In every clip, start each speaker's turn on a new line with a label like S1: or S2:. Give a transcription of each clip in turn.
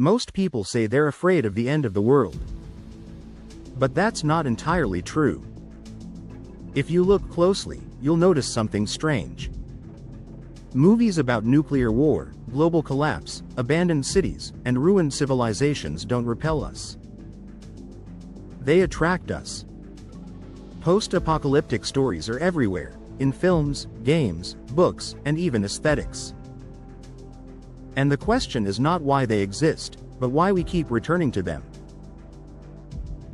S1: Most people say they're afraid of the end of the world. But that's not entirely true. If you look closely, you'll notice something strange. Movies about nuclear war, global collapse, abandoned cities, and ruined civilizations don't repel us. They attract us. Post-apocalyptic stories are everywhere, in films, games, books, and even aesthetics. And the question is not why they exist, but why we keep returning to them.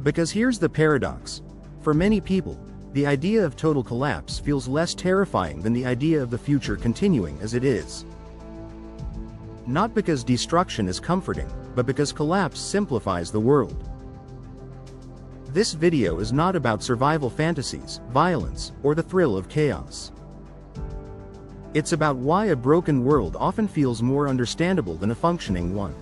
S1: Because here's the paradox. For many people, the idea of total collapse feels less terrifying than the idea of the future continuing as it is. Not because destruction is comforting, but because collapse simplifies the world. This video is not about survival fantasies, violence, or the thrill of chaos. It's about why a broken world often feels more understandable than a functioning one.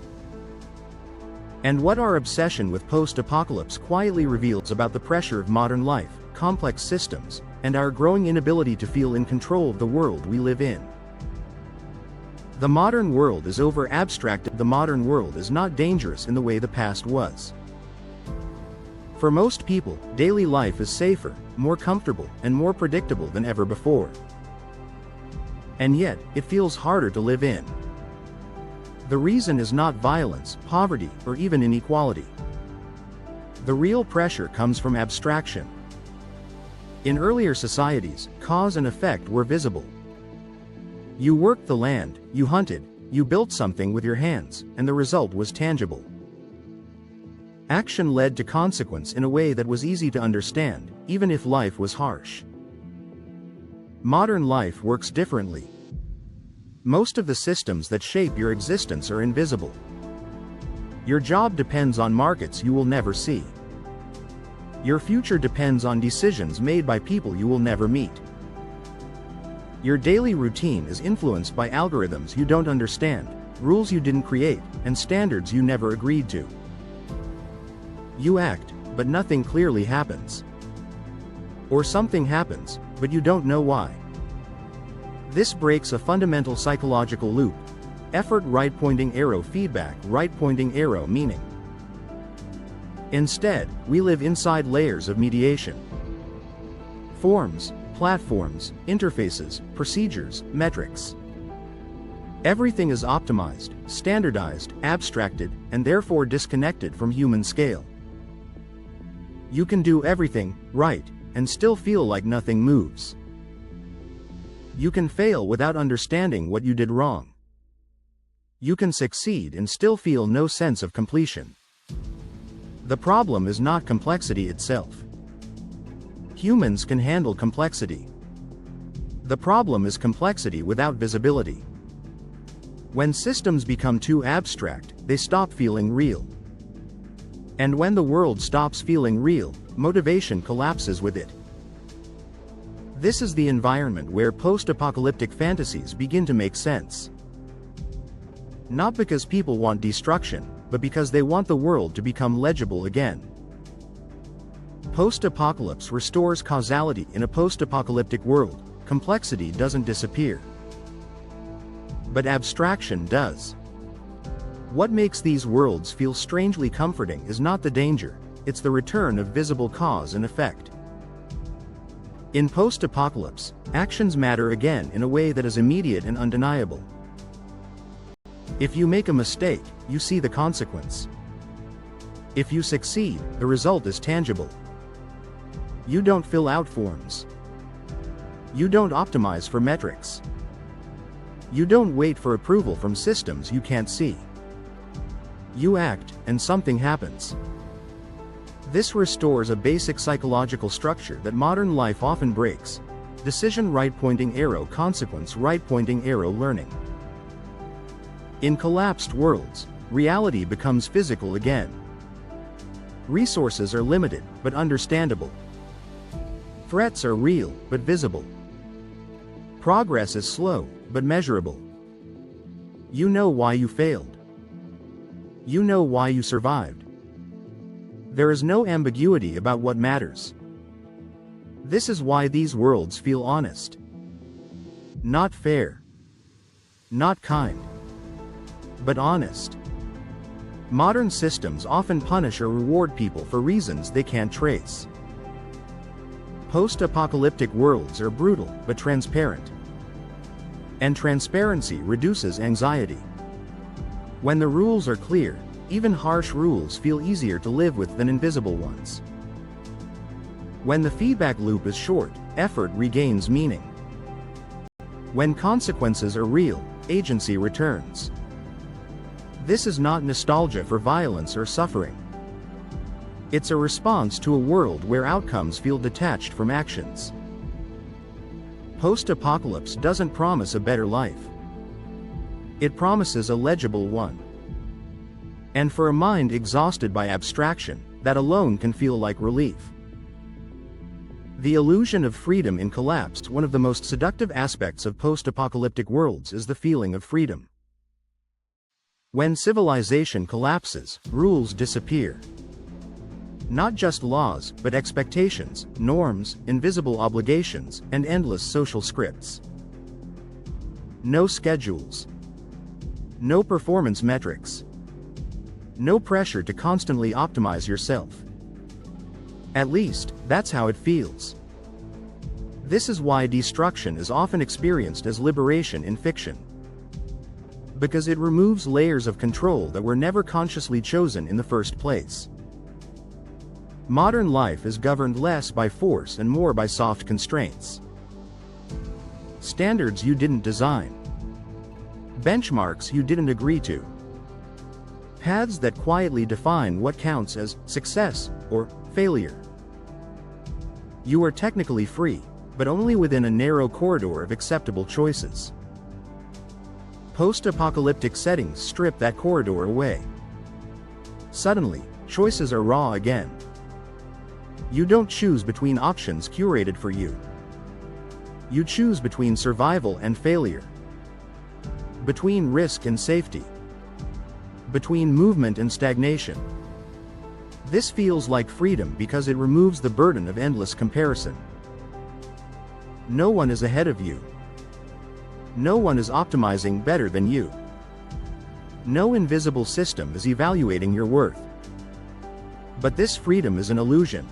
S1: And what our obsession with post-apocalypse quietly reveals about the pressure of modern life, complex systems, and our growing inability to feel in control of the world we live in. The modern world is over-abstracted. The modern world is not dangerous in the way the past was. For most people, daily life is safer, more comfortable, and more predictable than ever before. And yet, it feels harder to live in. The reason is not violence, poverty, or even inequality. The real pressure comes from abstraction. In earlier societies, cause and effect were visible. You worked the land, you hunted, you built something with your hands, and the result was tangible. Action led to consequence in a way that was easy to understand, even if life was harsh. Modern life works differently. Most of the systems that shape your existence are invisible. Your job depends on markets you will never see. Your future depends on decisions made by people you will never meet. Your daily routine is influenced by algorithms you don't understand, rules you didn't create, and standards you never agreed to. You act, but nothing clearly happens. Or something happens, but you don't know why. This breaks a fundamental psychological loop. Effort right pointing arrow feedback right pointing arrow meaning. Instead, we live inside layers of mediation. Forms, platforms, interfaces, procedures, metrics. Everything is optimized, standardized, abstracted, and therefore disconnected from human scale. You can do everything right, and still feel like nothing moves. You can fail without understanding what you did wrong. You can succeed and still feel no sense of completion. The problem is not complexity itself. Humans can handle complexity. The problem is complexity without visibility. When systems become too abstract, they stop feeling real. And when the world stops feeling real, motivation collapses with it. This is the environment where post-apocalyptic fantasies begin to make sense. Not because people want destruction, but because they want the world to become legible again. Post-apocalypse restores causality. In a post-apocalyptic world, complexity doesn't disappear. But abstraction does. What makes these worlds feel strangely comforting is not the danger, it's the return of visible cause and effect. In post-apocalypse, actions matter again in a way that is immediate and undeniable. If you make a mistake, you see the consequence. If you succeed, the result is tangible. You don't fill out forms. You don't optimize for metrics. You don't wait for approval from systems you can't see. You act, and something happens. This restores a basic psychological structure that modern life often breaks. Decision right pointing arrow, consequence right pointing arrow, learning. In collapsed worlds, reality becomes physical again. Resources are limited, but understandable. Threats are real, but visible. Progress is slow, but measurable. You know why you failed. You know why you survived. There is no ambiguity about what matters. This is why these worlds feel honest. Not fair. Not kind. But honest. Modern systems often punish or reward people for reasons they can't trace. Post-apocalyptic worlds are brutal but transparent. And transparency reduces anxiety. When the rules are clear, even harsh rules feel easier to live with than invisible ones. When the feedback loop is short, effort regains meaning. When consequences are real, agency returns. This is not nostalgia for violence or suffering. It's a response to a world where outcomes feel detached from actions. Post-apocalypse doesn't promise a better life. It promises a legible one. And for a mind exhausted by abstraction, that alone can feel like relief. The illusion of freedom in collapse. One of the most seductive aspects of post-apocalyptic worlds is the feeling of freedom. When civilization collapses, rules disappear. Not just laws, but expectations, norms, invisible obligations, and endless social scripts. No schedules. No performance metrics. No pressure to constantly optimize yourself. At least, that's how it feels. This is why destruction is often experienced as liberation in fiction. Because it removes layers of control that were never consciously chosen in the first place. Modern life is governed less by force and more by soft constraints. Standards you didn't design. Benchmarks you didn't agree to. Paths that quietly define what counts as success or failure. You are technically free, but only within a narrow corridor of acceptable choices. Post-apocalyptic settings strip that corridor away. Suddenly, choices are raw again. You don't choose between options curated for you. You choose between survival and failure. Between risk and safety. Between movement and stagnation. This feels like freedom because it removes the burden of endless comparison. No one is ahead of you. No one is optimizing better than you. No invisible system is evaluating your worth. But this freedom is an illusion.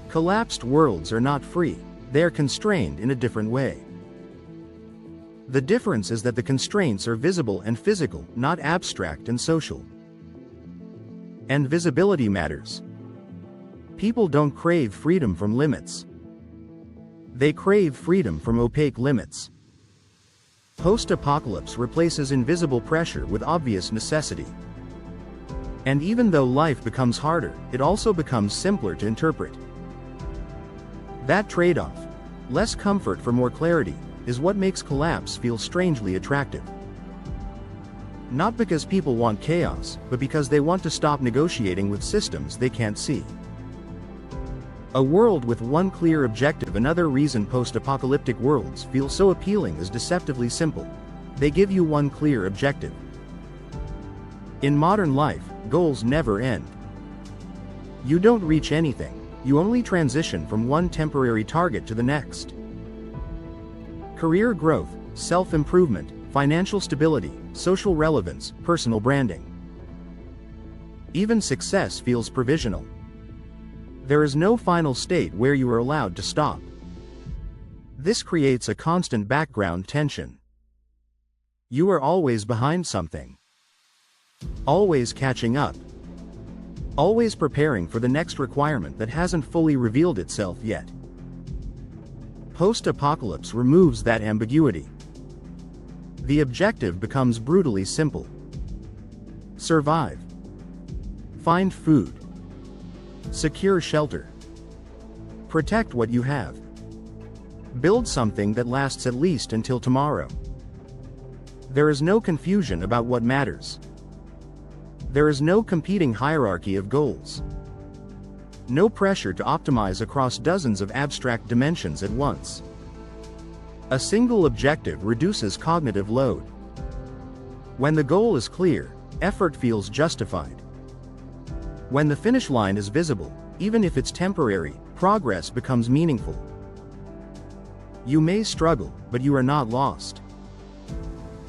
S1: Collapsed worlds are not free, they are constrained in a different way. The difference is that the constraints are visible and physical, not abstract and social. And visibility matters. People don't crave freedom from limits. They crave freedom from opaque limits. Post-apocalypse replaces invisible pressure with obvious necessity. And even though life becomes harder, it also becomes simpler to interpret. That trade-off, less comfort for more clarity, is what makes collapse feel strangely attractive. Not because people want chaos, but because they want to stop negotiating with systems they can't see. A world with one clear objective. Another reason post-apocalyptic worlds feel so appealing is deceptively simple. They give you one clear objective. In modern life, goals never end. You don't reach anything, you only transition from one temporary target to the next. Career growth, self-improvement, financial stability, social relevance, personal branding. Even success feels provisional. There is no final state where you are allowed to stop. This creates a constant background tension. You are always behind something. Always catching up. Always preparing for the next requirement that hasn't fully revealed itself yet. Post-apocalypse removes that ambiguity. The objective becomes brutally simple. Survive. Find food. Secure shelter. Protect what you have. Build something that lasts at least until tomorrow. There is no confusion about what matters. There is no competing hierarchy of goals. No pressure to optimize across dozens of abstract dimensions at once. A single objective reduces cognitive load. When the goal is clear, effort feels justified. When the finish line is visible, even if it's temporary, progress becomes meaningful. You may struggle, but you are not lost.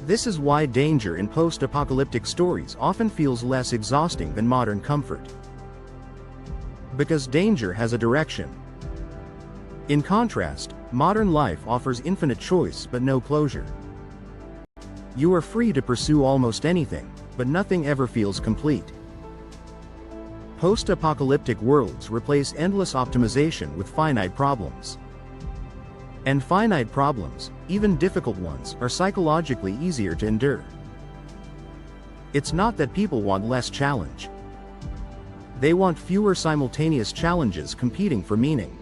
S1: This is why danger in post-apocalyptic stories often feels less exhausting than modern comfort. Because danger has a direction. In contrast, modern life offers infinite choice but no closure. You are free to pursue almost anything, but nothing ever feels complete. Post-apocalyptic worlds replace endless optimization with finite problems. And finite problems, even difficult ones, are psychologically easier to endure. It's not that people want less challenge. They want fewer simultaneous challenges competing for meaning.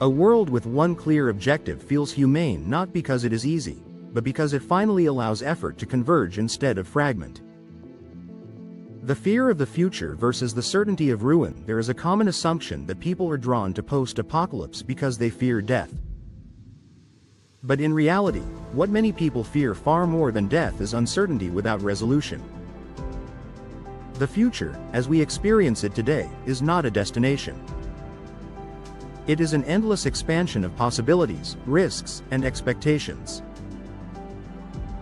S1: A world with one clear objective feels humane not because it is easy, but because it finally allows effort to converge instead of fragment. The fear of the future versus the certainty of ruin. There is a common assumption that people are drawn to post-apocalypse because they fear death. But in reality, what many people fear far more than death is uncertainty without resolution. The future, as we experience it today, is not a destination. It is an endless expansion of possibilities, risks, and expectations.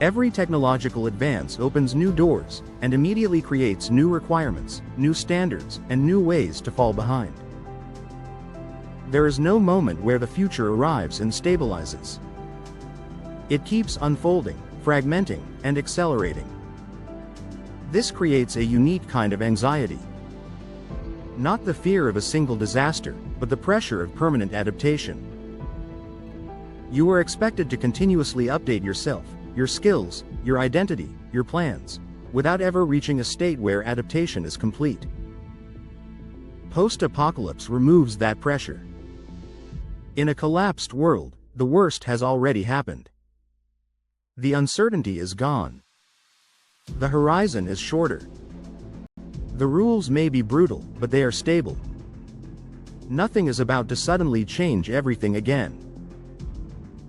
S1: Every technological advance opens new doors, and immediately creates new requirements, new standards, and new ways to fall behind. There is no moment where the future arrives and stabilizes. It keeps unfolding, fragmenting, and accelerating. This creates a unique kind of anxiety. Not the fear of a single disaster, but the pressure of permanent adaptation. You are expected to continuously update yourself, your skills, your identity, your plans, without ever reaching a state where adaptation is complete. Post-apocalypse removes that pressure. In a collapsed world, the worst has already happened. The uncertainty is gone. The horizon is shorter. The rules may be brutal, but they are stable. Nothing is about to suddenly change everything again.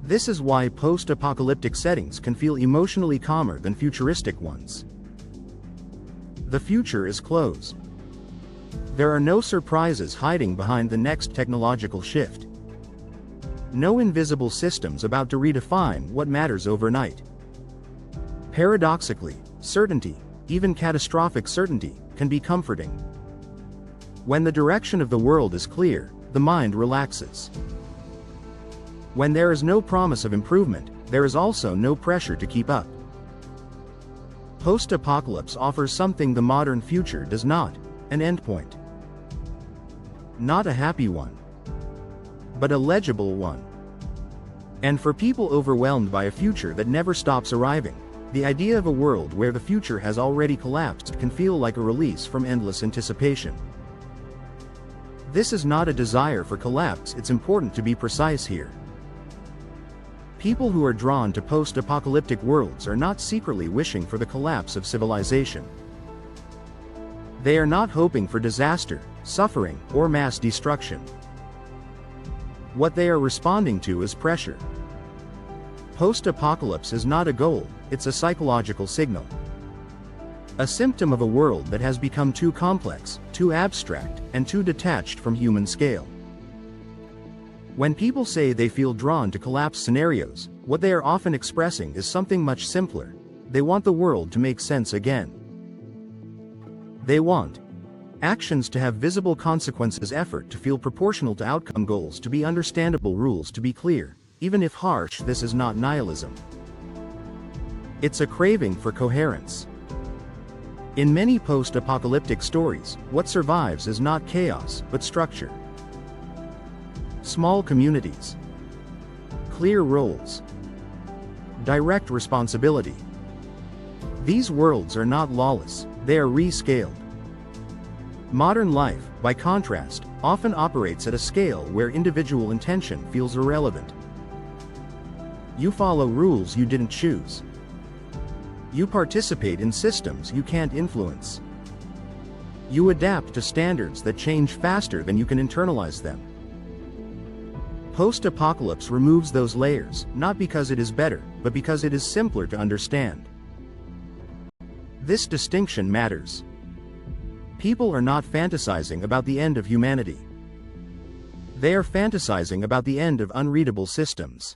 S1: This is why post-apocalyptic settings can feel emotionally calmer than futuristic ones. The future is close. There are no surprises hiding behind the next technological shift. No invisible systems about to redefine what matters overnight. Paradoxically, certainty, even catastrophic certainty, can be comforting. When the direction of the world is clear, the mind relaxes. When there is no promise of improvement, there is also no pressure to keep up. Post-apocalypse offers something the modern future does not: an endpoint. Not a happy one, but a legible one. And for people overwhelmed by a future that never stops arriving, the idea of a world where the future has already collapsed can feel like a release from endless anticipation. This is not a desire for collapse. It's important to be precise here. People who are drawn to post-apocalyptic worlds are not secretly wishing for the collapse of civilization. They are not hoping for disaster, suffering, or mass destruction. What they are responding to is pressure. Post-apocalypse is not a goal, it's a psychological signal. A symptom of a world that has become too complex, too abstract, and too detached from human scale. When people say they feel drawn to collapse scenarios, what they are often expressing is something much simpler. They want the world to make sense again. They want actions to have visible consequences, effort to feel proportional to outcome, goals to be understandable, rules to be clear, even if harsh. This is not nihilism. It's a craving for coherence. In many post-apocalyptic stories, what survives is not chaos, but structure. Small communities, clear roles, direct responsibility. These worlds are not lawless, they are rescaled. Modern life, by contrast, often operates at a scale where individual intention feels irrelevant. You follow rules you didn't choose. You participate in systems you can't influence. You adapt to standards that change faster than you can internalize them. Post-apocalypse removes those layers, not because it is better, but because it is simpler to understand. This distinction matters. People are not fantasizing about the end of humanity. They are fantasizing about the end of unreadable systems.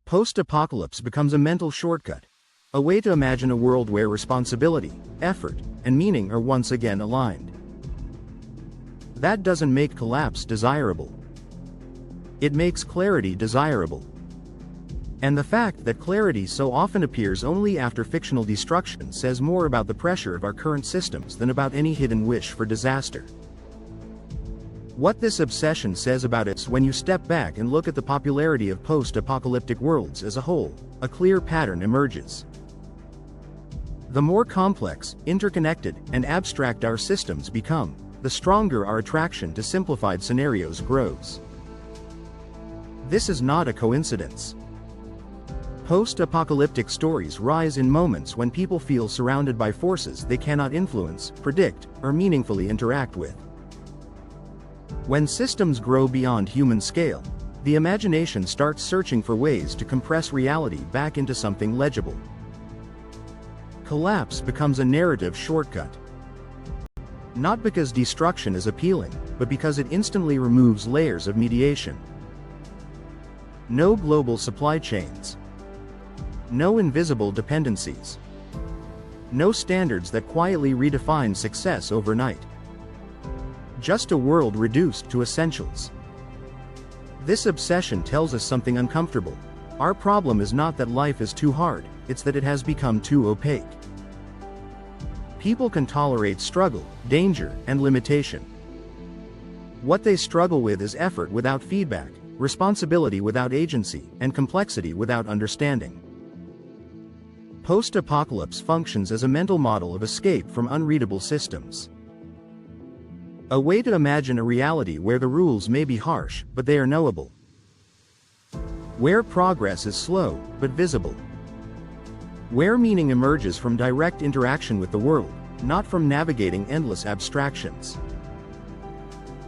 S1: Post-apocalypse becomes a mental shortcut, a way to imagine a world where responsibility, effort, and meaning are once again aligned. That doesn't make collapse desirable. It makes clarity desirable. And the fact that clarity so often appears only after fictional destruction says more about the pressure of our current systems than about any hidden wish for disaster. What this obsession says about it is when you step back and look at the popularity of post-apocalyptic worlds as a whole, a clear pattern emerges. The more complex, interconnected, and abstract our systems become, the stronger our attraction to simplified scenarios grows. This is not a coincidence. Post-apocalyptic stories rise in moments when people feel surrounded by forces they cannot influence, predict, or meaningfully interact with. When systems grow beyond human scale, the imagination starts searching for ways to compress reality back into something legible. Collapse becomes a narrative shortcut. Not because destruction is appealing, but because it instantly removes layers of mediation. No global supply chains. No invisible dependencies. No standards that quietly redefine success overnight. Just a world reduced to essentials. This obsession tells us something uncomfortable. Our problem is not that life is too hard, it's that it has become too opaque. People can tolerate struggle, danger, and limitation. What they struggle with is effort without feedback, responsibility without agency, and complexity without understanding. Post-apocalypse functions as a mental model of escape from unreadable systems. A way to imagine a reality where the rules may be harsh, but they are knowable. Where progress is slow, but visible. Where meaning emerges from direct interaction with the world, not from navigating endless abstractions.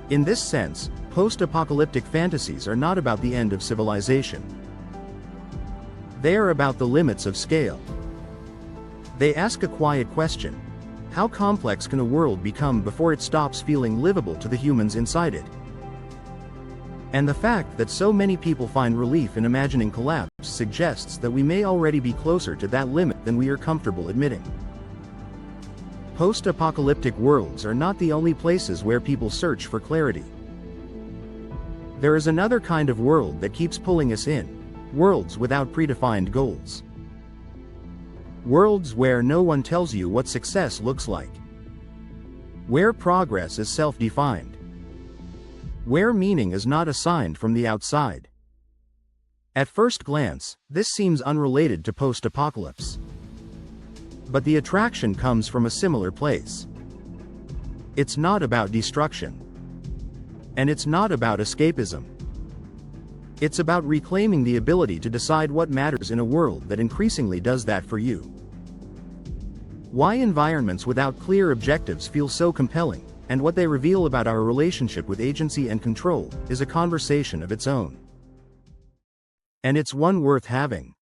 S1: In this sense, post-apocalyptic fantasies are not about the end of civilization. They are about the limits of scale. They ask a quiet question: how complex can a world become before it stops feeling livable to the humans inside it? And the fact that so many people find relief in imagining collapse suggests that we may already be closer to that limit than we are comfortable admitting. Post-apocalyptic worlds are not the only places where people search for clarity. There is another kind of world that keeps pulling us in, worlds without predefined goals. Worlds where no one tells you what success looks like. Where progress is self-defined. Where meaning is not assigned from the outside. At first glance, this seems unrelated to post-apocalypse. But the attraction comes from a similar place. It's not about destruction. And it's not about escapism. It's about reclaiming the ability to decide what matters in a world that increasingly does that for you. Why environments without clear objectives feel so compelling, and what they reveal about our relationship with agency and control, is a conversation of its own. And it's one worth having.